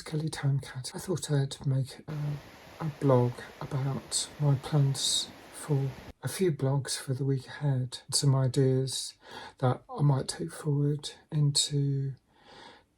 Kelly Timecat. I thought I'd make a blog about my plans for a few blogs for the week ahead, some ideas that I might take forward into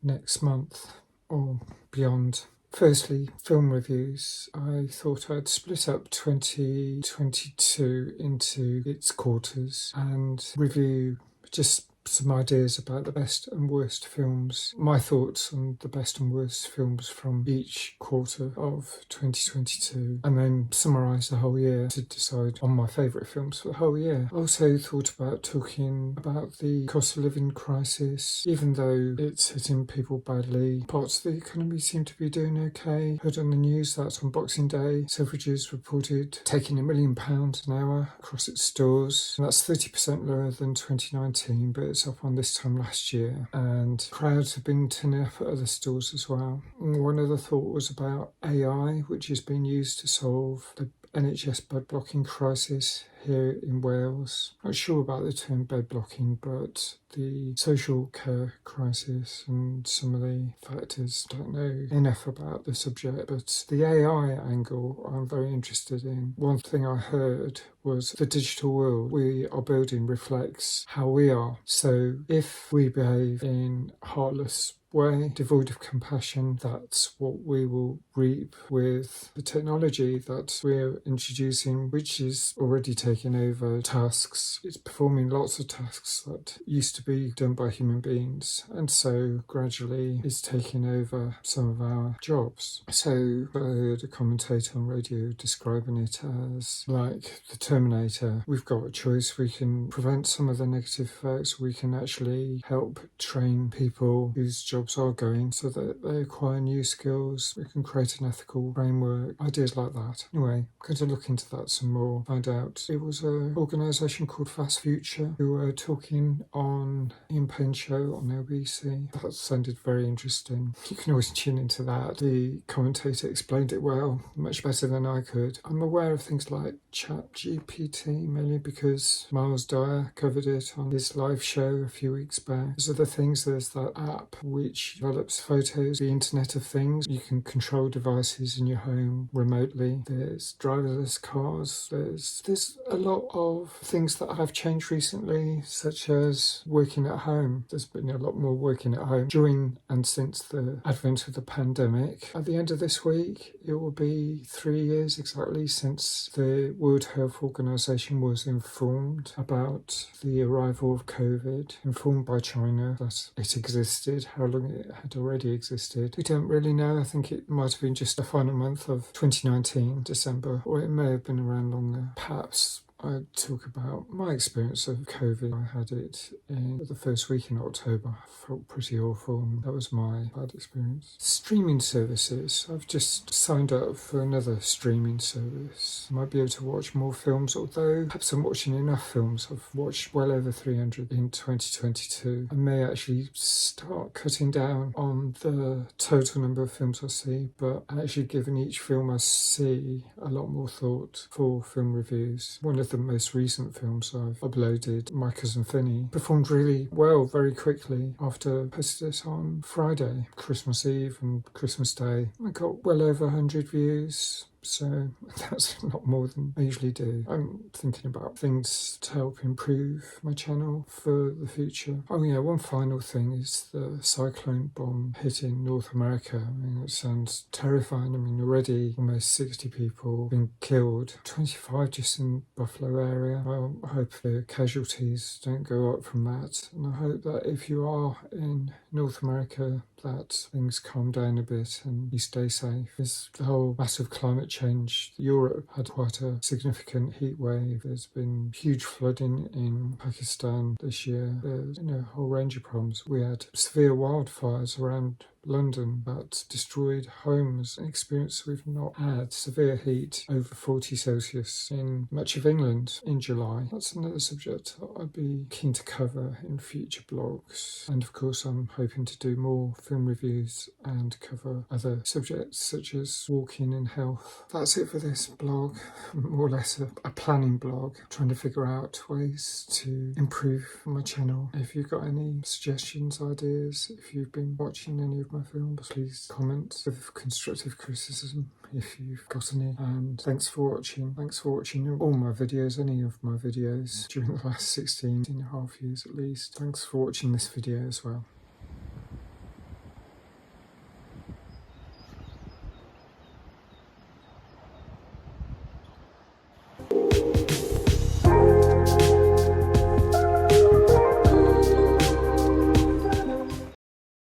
next month or beyond. Firstly, film reviews. I thought I'd split up 2022 into its quarters and review just some ideas about the best and worst films, my thoughts on the best and worst films from each quarter of 2022, and then summarise the whole year to decide on my favourite films for the whole year. I also thought about talking about the cost of living crisis. Even though it's hitting people badly, parts of the economy seem to be doing okay. Heard on the news that on Boxing Day, Selfridges reported taking £1 million an hour across its stores, and that's 30% lower than 2019, but it's up on this time last year, and crowds have been turning up at other stores as well. And one other thought was about AI, which is being used to solve the NHS bed blocking crisis here in Wales. Not sure about the term bed blocking, but the social care crisis and some of the factors. Don't know enough about the subject, but the AI angle I'm very interested in. One thing I heard was the digital world we are building reflects how we are. So if we behave in a heartless way, devoid of compassion, that's what we will reap with the technology that we're introducing, which is already taking over tasks. It's performing lots of tasks that used to be done by human beings, and so gradually it's taking over some of our jobs. So I heard a commentator on radio describing it as like the Terminator. We've got a choice. We can prevent some of the negative effects. We can actually help train people whose jobs are going so that they acquire new skills. We can create an ethical framework, ideas like that. Anyway, I'm going to look into that some more, find out. It was an organisation called Fast Future who were talking on Ian Payne show on LBC. That sounded very interesting. You can always tune into that. The commentator explained it well, much better than I could. I'm aware of things like ChatGPT, mainly because Miles Dyer covered it on his live show a few weeks back. There's other things. There's that app which develops photos, the Internet of Things. You can control devices in your home remotely. There's driverless cars. There's a lot of things that have changed recently, such as working at home. There's been a lot more working at home during and since the advent of the pandemic. At the end of this week, it will be 3 years exactly since the World Health Organization was informed about the arrival of COVID, informed by China that it existed, how long it had already existed. We don't really know. I think it might have been just the final month of 2019, December, or it may have been around longer. Perhaps I'd talk about my experience of COVID. I had it in the first week in October. I felt pretty awful, and that was my bad experience. Streaming services. I've just signed up for another streaming service. I might be able to watch more films, although perhaps I'm watching enough films. I've watched well over 300 in 2022. I may actually start cutting down on the total number of films I see, but actually giving each film I see a lot more thought for film reviews. One of the most recent films I've uploaded, My Cousin Vinny, performed really well very quickly after I posted it on Friday, Christmas Eve and Christmas Day. I got well over 100 views. So that's not more than I usually do. I'm thinking about things to help improve my channel for the future. Oh yeah, one final thing is the cyclone bomb hitting North America. I mean, it sounds terrifying. I mean, already almost 60 people been killed, 25 just in Buffalo area. Well, I hope the casualties don't go up from that. And I hope that if you are in North America, that things calm down a bit and you stay safe. There's the whole massive climate change. Europe had quite a significant heat wave. There's been huge flooding in Pakistan this year. There's a whole range of problems. We had severe wildfires around London that destroyed homes, an experience we've not had. Severe heat over 40 Celsius in much of England in July. That's another subject that I'd be keen to cover in future blogs. And of course I'm hoping to do more film reviews and cover other subjects such as walking and health. That's it for this blog, more or less a planning blog, trying to figure out ways to improve my channel. If you've got any suggestions, ideas, if you've been watching any of my my films. Please comment with constructive criticism if you've got any. And thanks for watching. Thanks for watching all my videos, any of my videos during the last 16 and a half years at least. Thanks for watching this video as well.